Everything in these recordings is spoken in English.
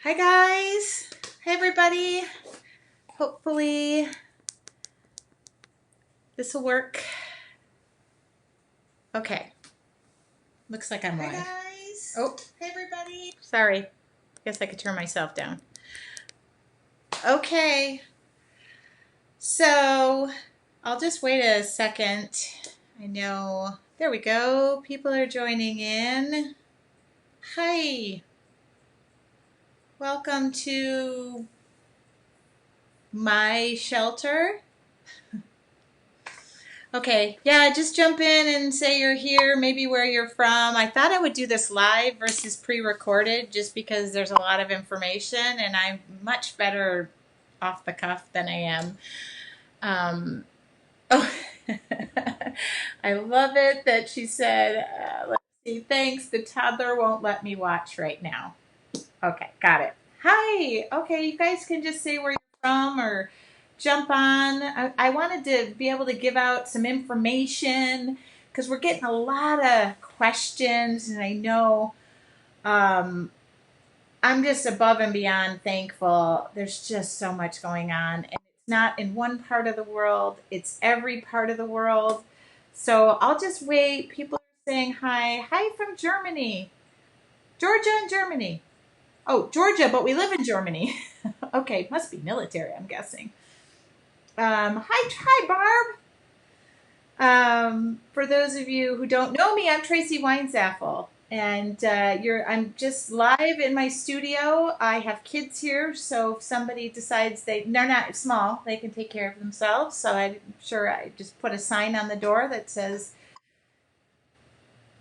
Hi guys. Hi everybody. Hopefully this will work. Okay. Looks like I'm live. Hi guys. Oh. Hey everybody. Sorry. Guess I could turn myself down. Okay. So I'll just wait a second. I know. There we go. People are joining in. Hi. Welcome to my shelter. Okay, yeah, just jump in and say you're here, maybe where you're from. I thought I would do this live versus pre-recorded just because there's a lot of information and I'm much better off the cuff than I am. Oh, I love it that she said, let's see, thanks, the toddler won't let me watch right now. Okay, got it. Hi, okay, you guys can just say where you're from or jump on. I wanted to be able to give out some information because we're getting a lot of questions, and I know um, I'm just above and beyond thankful. There's just so much going on, and it's not in one part of the world, it's every part of the world. So I'll just wait. People are saying hi. Hi from Germany, Georgia and Germany. Oh, Georgia, but we live in Germany. Okay, must be military, I'm guessing. Hi, Barb. For those of you who don't know me, I'm Tracy Weinzaffel, and I'm just live in my studio. I have kids here, so if somebody decides they're not small, they can take care of themselves. So I'm sure I just put a sign on the door that says,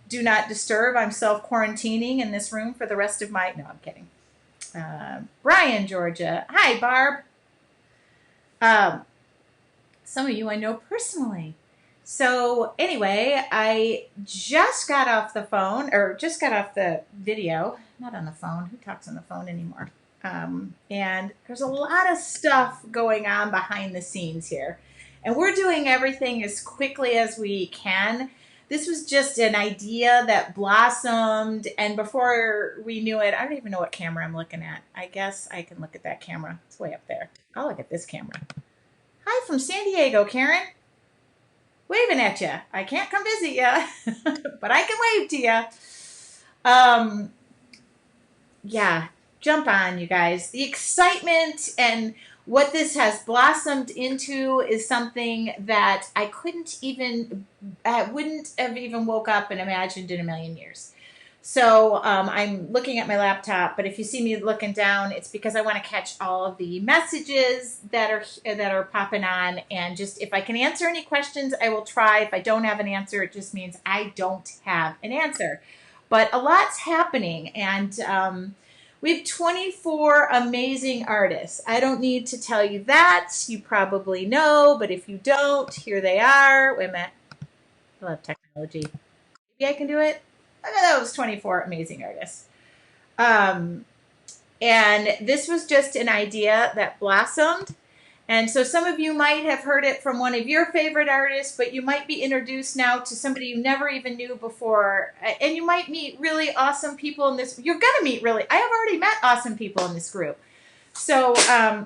"Do not disturb." I'm self quarantining in this room for the rest of my. No, I'm kidding. Bryan, Georgia. Hi, Barb. Um, some of you I know personally. So anyway, I just got off the phone, or just got off the video, not on the phone. Who talks on the phone anymore? And there's a lot of stuff going on behind the scenes here. And we're doing everything as quickly as we can. This was just an idea that blossomed, and before we knew it, I don't even know what camera I'm looking at. I guess I can look at that camera. It's way up there. I'll look at this camera. Hi from San Diego, Karen. Waving at you. I can't come visit you, but I can wave to you. Um, yeah, jump on, you guys. The excitement and what this has blossomed into is something that I wouldn't have even woke up and imagined in a million years. So I'm looking at my laptop, but if you see me looking down, it's because I want to catch all of the messages that are popping on, and just if I can answer any questions, I will try. If I don't have an answer, it just means I don't have an answer. But a lot's happening, and we have 24 amazing artists. I don't need to tell you that. You probably know, but if you don't, here they are. Wait a minute. I love technology. Maybe I can do it. Look at those 24 amazing artists. Um, and this was just an idea that blossomed. And so some of you might have heard it from one of your favorite artists, but you might be introduced now to somebody you never even knew before. And you might meet really awesome people in this. You're going to meet I have already met awesome people in this group. So,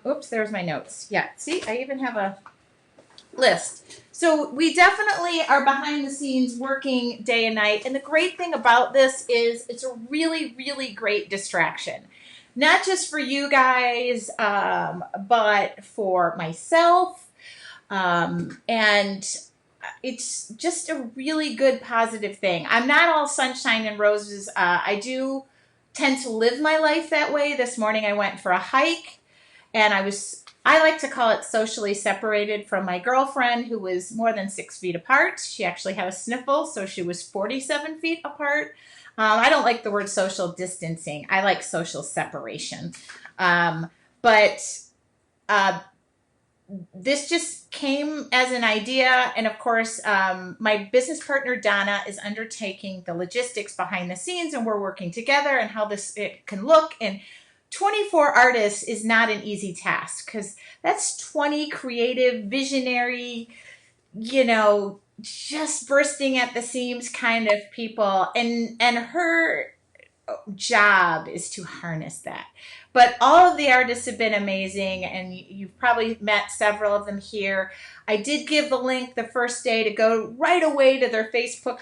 oops, there's my notes. Yeah, see, I even have a list. So we definitely are behind the scenes working day and night. And the great thing about this is it's a really, really great distraction. Not just for you guys, but for myself. And it's just a really good positive thing. I'm not all sunshine and roses. I do tend to live my life that way. This morning I went for a hike, and I like to call it socially separated from my girlfriend, who was more than 6 feet apart. She actually had a sniffle, so she was 47 feet apart. I don't like the word social distancing. I like social separation. But this just came as an idea. And of course, my business partner, Donna, is undertaking the logistics behind the scenes, and we're working together and how it can look. And 24 artists is not an easy task because that's 20 creative, visionary, just bursting at the seams kind of people. And her job is to harness that. But all of the artists have been amazing, and you've probably met several of them here. I did give the link the first day to go right away to their Facebook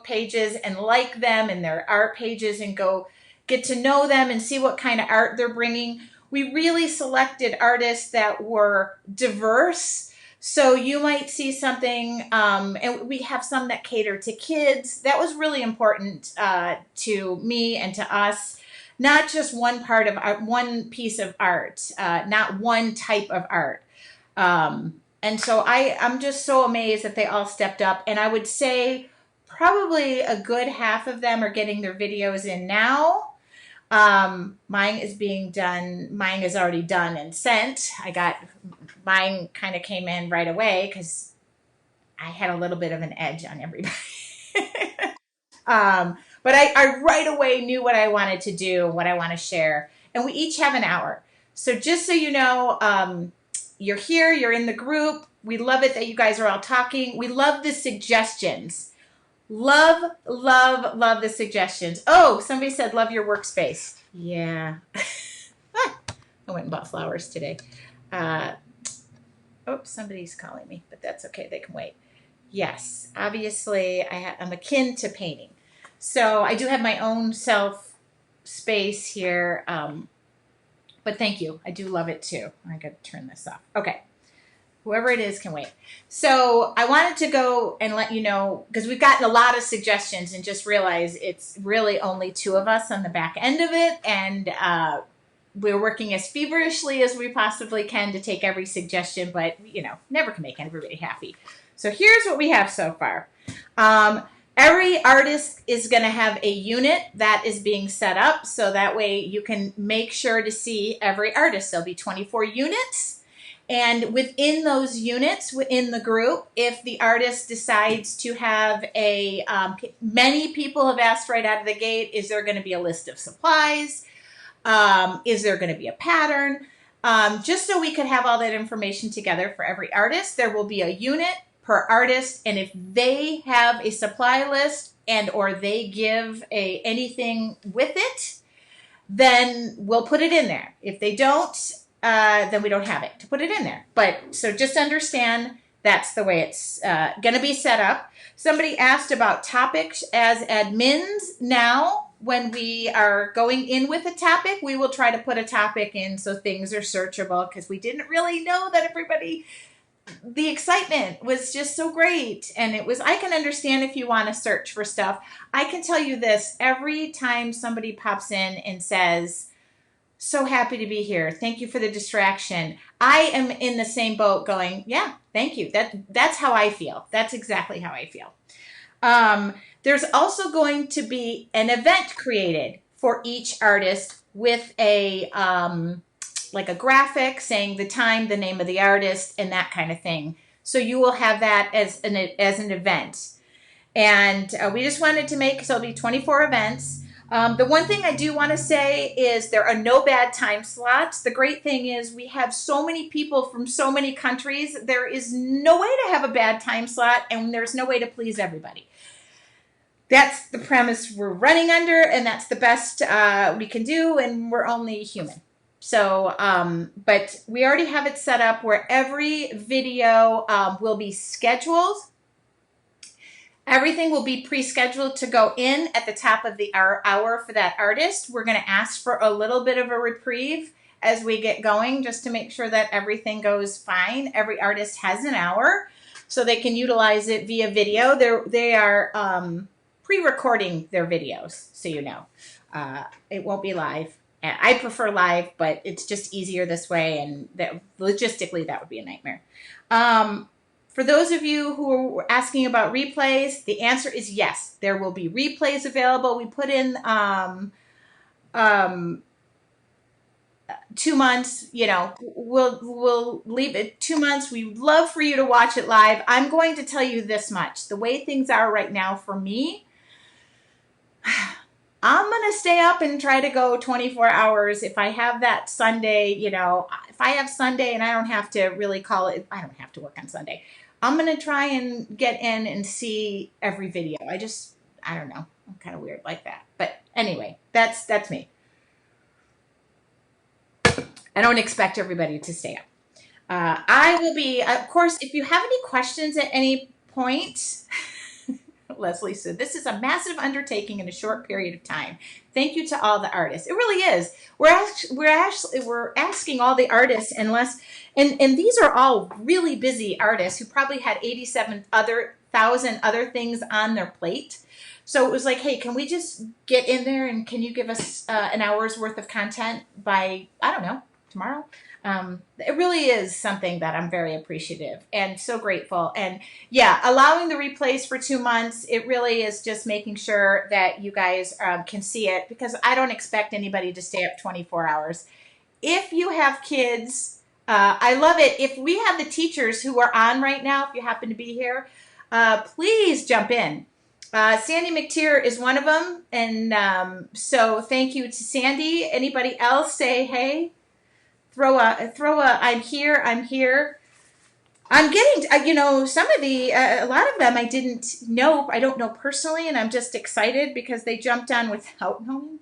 pages and like them and their art pages and go get to know them and see what kind of art they're bringing. We really selected artists that were diverse. So you might see something, and we have some that cater to kids. That was really important to me and to us. Not just one part of art, one piece of art, not one type of art. And so I'm just so amazed that they all stepped up. And I would say probably a good half of them are getting their videos in now. Mine is being done. Mine is already done and sent. Mine kind of came in right away because I had a little bit of an edge on everybody. But I right away knew what I wanted to do, what I want to share. And we each have an hour. So just so you know, you're here, you're in the group. We love it that you guys are all talking. We love the suggestions. Love, love, love the suggestions. Oh, somebody said, love your workspace. Yeah. I went and bought flowers today. Somebody's calling me, but that's okay. They can wait. Yes, obviously I'm akin to painting. So I do have my own self space here. But thank you. I do love it too. I got to turn this off. Okay. Whoever it is can wait. So I wanted to go and let you know, because we've gotten a lot of suggestions and just realized it's really only two of us on the back end of it. And we're working as feverishly as we possibly can to take every suggestion, but, never can make everybody happy. So here's what we have so far. Every artist is going to have a unit that is being set up, so that way you can make sure to see every artist. There'll be 24 units, and within those units, within the group, if the artist decides to have many people have asked right out of the gate, is there going to be a list of supplies? Is there going to be a pattern? Just so we could have all that information together for every artist, there will be a unit per artist, and if they have a supply list and or they give anything with it, then we'll put it in there. If they don't, then we don't have it to put it in there. But so just understand that's the way it's going to be set up. Somebody asked about topics as admins. Now, when we are going in with a topic, we will try to put a topic in so things are searchable, because we didn't really know that the excitement was just so great. And I can understand if you want to search for stuff. I can tell you this, every time somebody pops in and says, so happy to be here, thank you for the distraction, I am in the same boat going, yeah, thank you. That's how I feel. That's exactly how I feel. There's also going to be an event created for each artist with like a graphic saying the time, the name of the artist, and that kind of thing. So you will have that as an event. And we just wanted to so it'll be 24 events. The one thing I do want to say is there are no bad time slots. The great thing is we have so many people from so many countries. There is no way to have a bad time slot, and there's no way to please everybody. That's the premise we're running under, and that's the best we can do, and we're only human. So, but we already have it set up where every video will be scheduled. Everything will be pre-scheduled to go in at the top of the hour for that artist. We're going to ask for a little bit of a reprieve as we get going, just to make sure that everything goes fine. Every artist has an hour, so they can utilize it via video. They are pre-recording their videos, so you know. It won't be live. I prefer live, but it's just easier this way, and logistically that would be a nightmare. For those of you who are asking about replays, the answer is yes. There will be replays available. We put in 2 months. We'll leave it 2 months. We'd love for you to watch it live. I'm going to tell you this much. The way things are right now for me, I'm going to stay up and try to go 24 hours. If I have that Sunday, if I have Sunday and I don't have to really I don't have to work on Sunday. I'm going to try and get in and see every video. I don't know. I'm kind of weird like that. But anyway, that's me. I don't expect everybody to stay up. I will be, of course, if you have any questions at any point, Leslie said, this is a massive undertaking in a short period of time. Thank you to all the artists. It really is. We're asking all the artists, and these are all really busy artists who probably had 87,000 other things on their plate. So it was like, hey, can we just get in there and can you give us an hour's worth of content by, I don't know, tomorrow? It really is something that I'm very appreciative and so grateful. And yeah, allowing the replays for 2 months, it really is just making sure that you guys can see it, because I don't expect anybody to stay up 24 hours. If you have kids, I love it. If we have the teachers who are on right now, if you happen to be here, please jump in. Sandy McTeer is one of them. And so thank you to Sandy. Anybody else say, hey? Throw a, I'm here. I'm getting, some of a lot of them I don't know personally, and I'm just excited because they jumped on without knowing.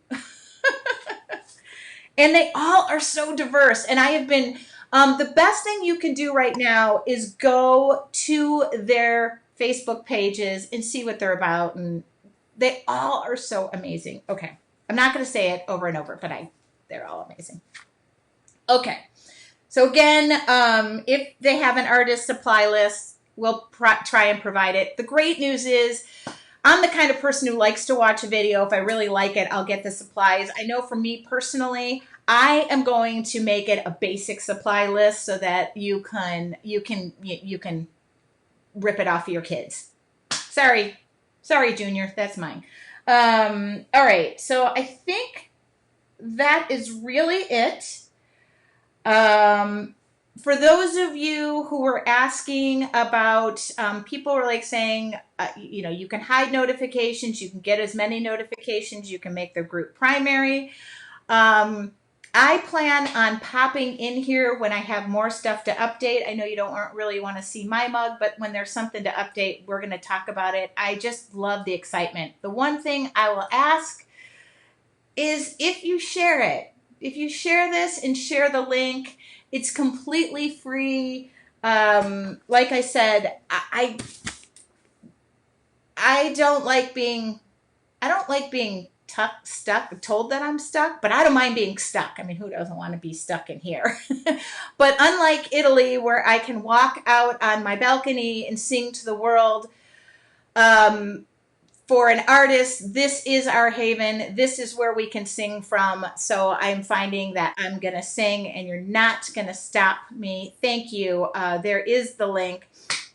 And they all are so diverse. And I have been, the best thing you can do right now is go to their Facebook pages and see what they're about. And they all are so amazing. Okay. I'm not going to say it over and over, but they're all amazing. Okay, so again, if they have an artist supply list, we'll try and provide it. The great news is I'm the kind of person who likes to watch a video. If I really like it, I'll get the supplies. I know for me personally, I am going to make it a basic supply list so that you can rip it off of your kids. Sorry, Junior, that's mine. All right, so I think that is really it. For those of you who were asking about, people were like saying, you can hide notifications, you can get as many notifications, you can make the group primary. I plan on popping in here when I have more stuff to update. I know you don't really want to see my mug, but when there's something to update, we're going to talk about it. I just love the excitement. The one thing I will ask is if you share it. If you share this and share the link, it's completely free. Like I said, I don't like being told that I'm stuck, but I don't mind being stuck. I mean, who doesn't want to be stuck in here? But unlike Italy, where I can walk out on my balcony and sing to the world, for an artist, this is our haven. This is where we can sing from. So I'm finding that I'm going to sing and you're not going to stop me. Thank you. There is the link.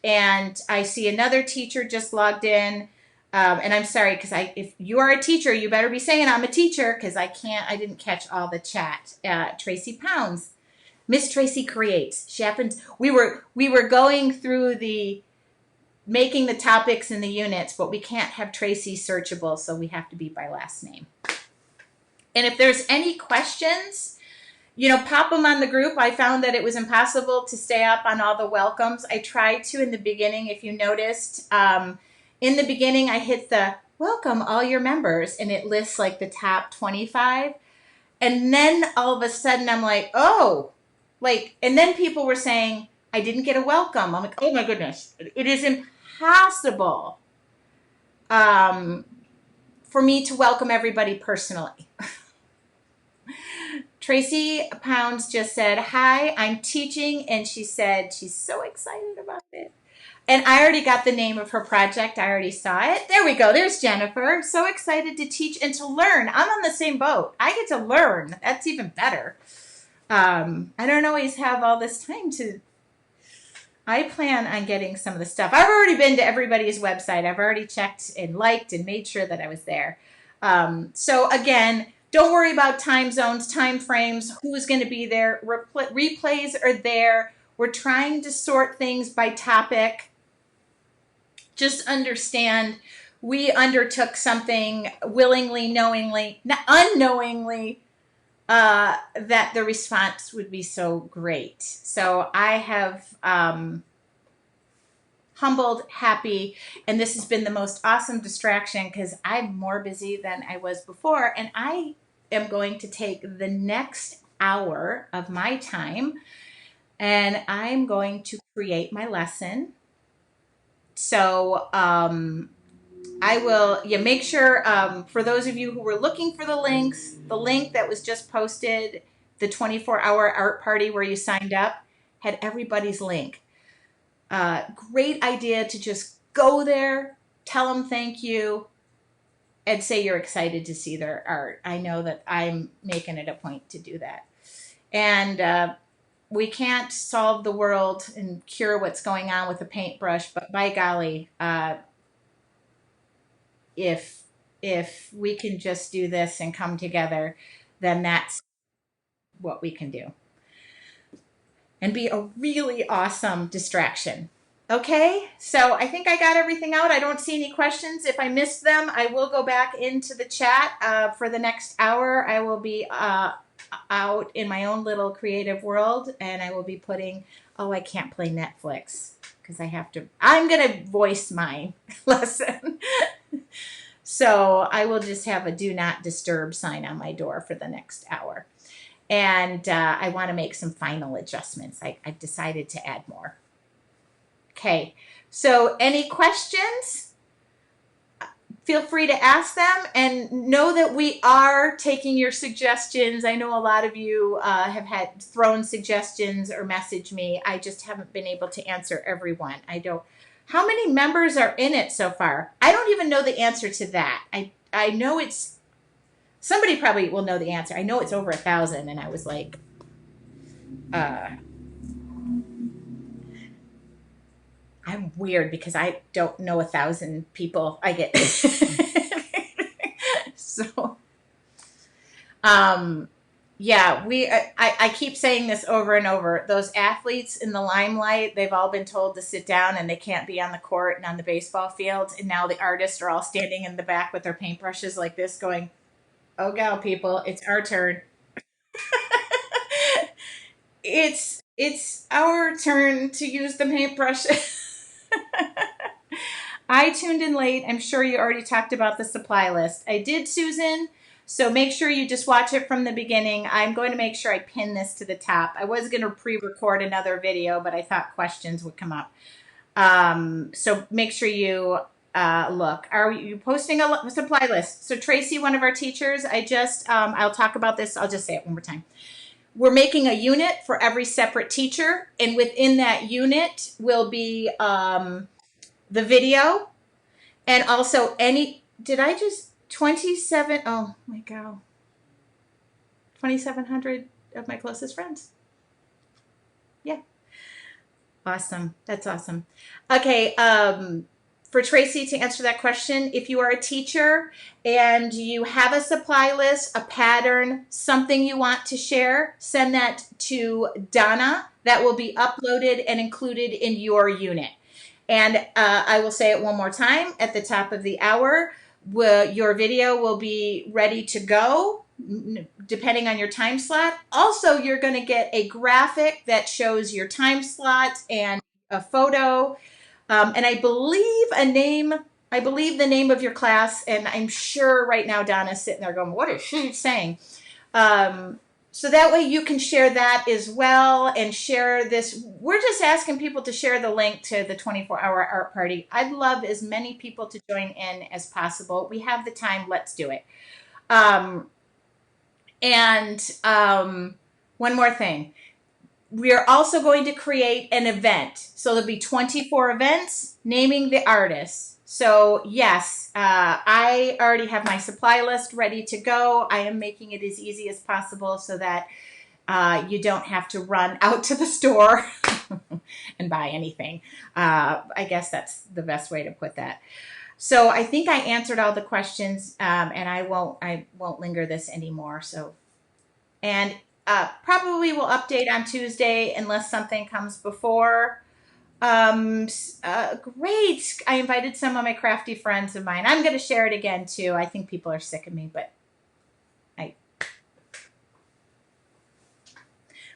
And I see another teacher just logged in. And I'm sorry, because if you are a teacher, you better be saying I'm a teacher, because I didn't catch all the chat. Tracy Pounds, Miss Tracy Creates. She happens, we were going through making the topics in the units, but we can't have Tracy searchable, so we have to be by last name. And if there's any questions, pop them on the group. I found that it was impossible to stay up on all the welcomes. I tried to in the beginning, if you noticed. In the beginning, I hit the welcome all your members, and it lists like the top 25. And then all of a sudden, I'm like, oh, and then people were saying, I didn't get a welcome. I'm like, oh my goodness. It is impossible for me to welcome everybody personally. Tracy Pounds just said, hi, I'm teaching. And she said she's so excited about it. And I already got the name of her project. I already saw it. There we go. There's Jennifer. So excited to teach and to learn. I'm on the same boat. I get to learn. That's even better. I don't always have all this time I plan on getting some of the stuff. I've already been to everybody's website. I've already checked and liked and made sure that I was there. So again, don't worry about time zones, time frames, who's going to be there. Replays are there. We're trying to sort things by topic. Just understand we undertook something willingly, knowingly, not unknowingly, that the response would be so great. So I have humbled, happy, and this has been the most awesome distraction because I'm more busy than I was before, and I am going to take the next hour of my time and I'm going to create my lesson. So I will, make sure, for those of you who were looking for the links, the link that was just posted, the 24-hour art party where you signed up, had everybody's link. Great idea to just go there, tell them thank you, and say you're excited to see their art. I know that I'm making it a point to do that. And we can't solve the world and cure what's going on with a paintbrush, but by golly, if we can just do this and come together, then that's what we can do. And be a really awesome distraction. Okay, so I think I got everything out. I don't see any questions. If I missed them, I will go back into the chat for the next hour. I will be out in my own little creative world, and I will be putting, I can't play Netflix because I'm going to voice my lesson. So I will just have a do not disturb sign on my door for the next hour. And I want to make some final adjustments. I've decided to add more. Okay, so any questions? Feel free to ask them, and know that we are taking your suggestions. I know a lot of you have had thrown suggestions or messaged me. I just haven't been able to answer everyone. How many members are in it so far? I don't even know the answer to that. I know it's, somebody probably will know the answer. I know it's over 1,000, and I was like, I'm weird because I don't know 1,000 people. I get so. Yeah, I keep saying this over and over. Those athletes in the limelight, they've all been told to sit down and they can't be on the court and on the baseball field. And now the artists are all standing in the back with their paintbrushes like this going, oh, gal, people, it's our turn. It's our turn to use the paintbrush. I tuned in late. I'm sure you already talked about the supply list. I did, Susan. So make sure you just watch it from the beginning. I'm going to make sure I pin this to the top. I was going to pre-record another video, but I thought questions would come up. So make sure you look. Are you posting a supply list? So Tracy, one of our teachers, I'll talk about this. I'll just say it one more time. We're making a unit for every separate teacher, and within that unit will be the video, and also 27, oh my God, 2,700 of my closest friends. Yeah. Awesome. That's awesome. Okay. For Tracy to answer that question, if you are a teacher and you have a supply list, a pattern, something you want to share, send that to Donna. That will be uploaded and included in your unit. And I will say it one more time at the top of the hour. Your video will be ready to go depending on your time slot. Also, you're going to get a graphic that shows your time slot and a photo. And I believe the name of your class, and I'm sure right now Donna's sitting there going, what is she saying? So that way you can share that as well and share this. We're just asking people to share the link to the 24-hour art party. I'd love as many people to join in as possible. We have the time. Let's do it. One more thing. We are also going to create an event. So there'll be 24 events naming the artists. So yes, I already have my supply list ready to go. I am making it as easy as possible so that you don't have to run out to the store and buy anything. I guess that's the best way to put that. So I think I answered all the questions, and I won't linger this anymore. So, and probably will update on Tuesday unless something comes before. Great. I invited some of my crafty friends of mine. I'm going to share it again too. I think people are sick of me, but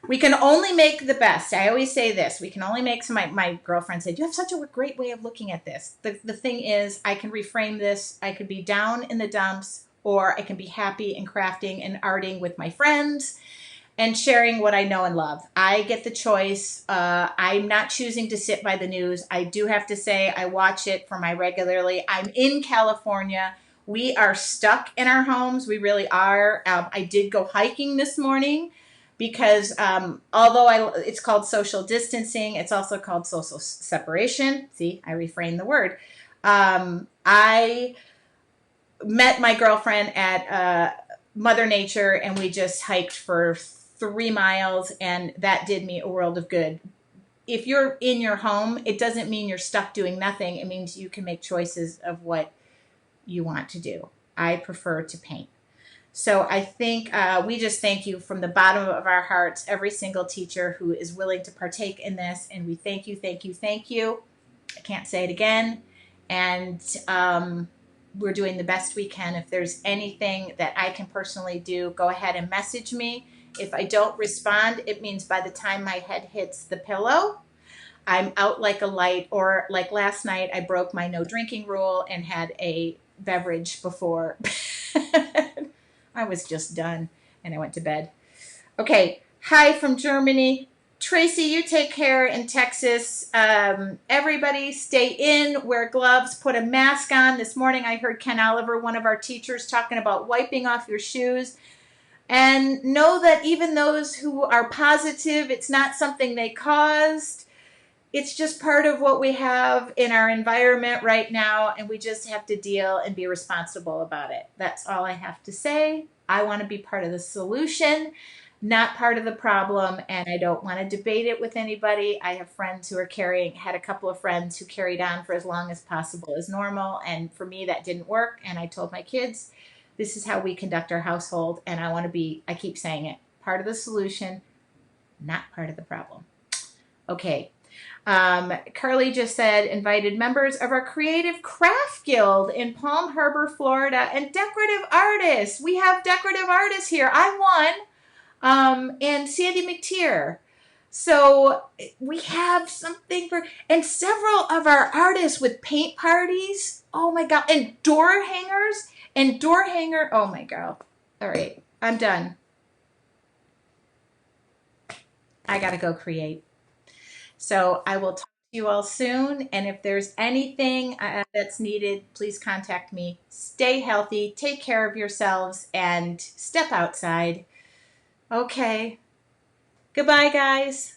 We can only make the best. I always say this. We can only make some. My girlfriend said, you have such a great way of looking at this. The thing is, I can reframe this. I could be down in the dumps, or I can be happy and crafting and arting with my friends and sharing what I know and love. I get the choice. I'm not choosing to sit by the news. I do have to say I watch it for my regularly. I'm in California. We are stuck in our homes. We really are. I did go hiking this morning because although it's called social distancing, it's also called social separation. See, I reframed the word. I met my girlfriend at Mother Nature, and we just hiked for 3 miles, and that did me a world of good. If you're in your home, it doesn't mean you're stuck doing nothing. It means you can make choices of what you want to do. I prefer to paint. So I think we just thank you from the bottom of our hearts, every single teacher who is willing to partake in this. And we thank you, thank you, thank you. I can't say it again. And we're doing the best we can. If there's anything that I can personally do, go ahead and message me. If I don't respond, it means by the time my head hits the pillow, I'm out like a light. Or like last night, I broke my no drinking rule and had a beverage before. I was just done, and I went to bed. Okay, hi from Germany. Tracy, you take care in Texas. Everybody stay in, wear gloves, put a mask on. This morning I heard Ken Oliver, one of our teachers, talking about wiping off your shoes. And know that even those who are positive, it's not something they caused. It's just part of what we have in our environment right now, and we just have to deal and be responsible about it. That's all I have to say. I want to be part of the solution, not part of the problem, and I don't want to debate it with anybody. I have friends who are had a couple of friends who carried on for as long as possible as normal, and for me that didn't work, and I told my kids, this is how we conduct our household, and I want to be, I keep saying it, part of the solution, not part of the problem. Okay. Carly just said, invited members of our Creative Craft Guild in Palm Harbor, Florida, and decorative artists. We have decorative artists here. I won, and Sandy McTeer. So we have something and several of our artists with paint parties. Oh my God. And door hangers Oh my God. All right. I'm done. I got to go create. So I will talk to you all soon. And if there's anything that's needed, please contact me. Stay healthy, take care of yourselves, and step outside. Okay. Goodbye, guys.